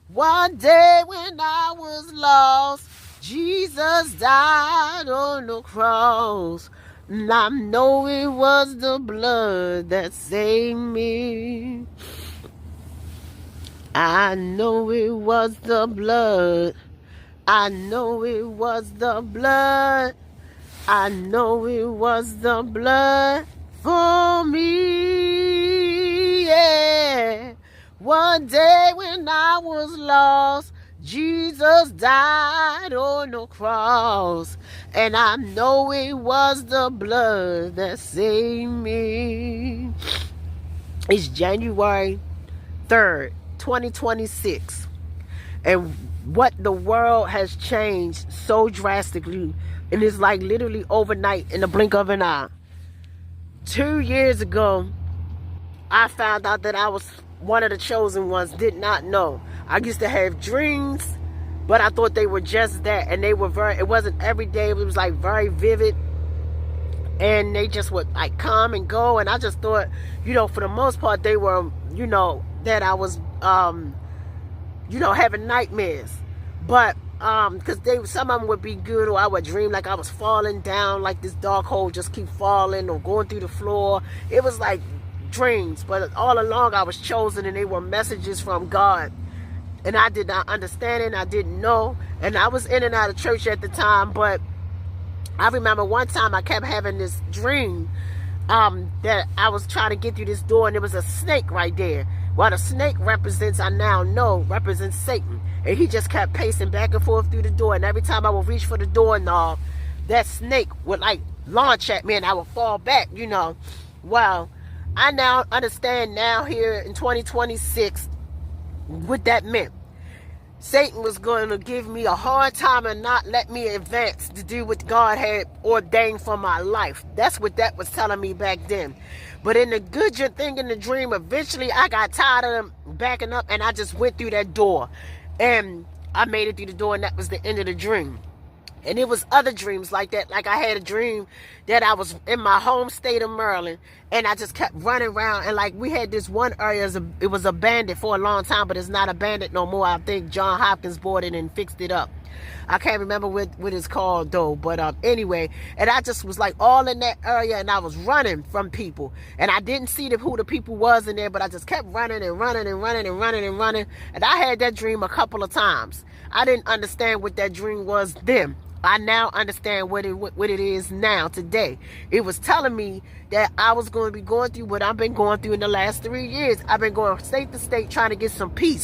One day when I was lost, Jesus died on the cross. And I know it was the blood that saved me. I know it was the blood. I know it was the blood. I know it was the blood for me. Yeah. One day when I was lost, Jesus died on the cross. And I know it was the blood that saved me. It's January 3rd, 2026. And what the world has changed so drastically, and it's like literally overnight in the blink of an eye. 2 years ago, I found out that I was one of the chosen ones. Did not know. I used to have dreams, but I thought they were just that, and they were it wasn't every day. It was like very vivid, and they just would like come and go, and I just thought, for the most part, they were, that I was, having nightmares. But because some of them would be good, or I would dream like I was falling down, like this dark hole just keep falling, or going through the floor. It was like dreams, but all along I was chosen, and they were messages from God, and I did not understand it, and I didn't know, and I was in and out of church at the time. But I remember one time I kept having this dream that I was trying to get through this door, and there was a snake right there. Well, the snake represents Satan. And he just kept pacing back and forth through the door. And every time I would reach for the doorknob, that snake would like launch at me, and I would fall back, Well, I now understand now here in 2026 what that meant. Satan was going to give me a hard time and not let me advance to do what God had ordained for my life. That's what that was telling me back then. But in the good thing in the dream, eventually I got tired of them backing up, and I just went through that door. And I made it through the door, and that was the end of the dream. And it was other dreams like that. Like I had a dream that I was in my home state of Maryland, and I just kept running around. And like we had this one area, it was abandoned for a long time, but it's not abandoned no more. I think John Hopkins bought it and fixed it up. I can't remember what it's called though. But anyway, and I just was like all in that area, and I was running from people. And I didn't see who the people was in there, but I just kept running and running and running and running and running. And I had that dream a couple of times. I didn't understand what that dream was then. I now understand what it is now, today. It was telling me that I was going to be going through what I've been going through in the last 3 years. I've been going state to state trying to get some peace.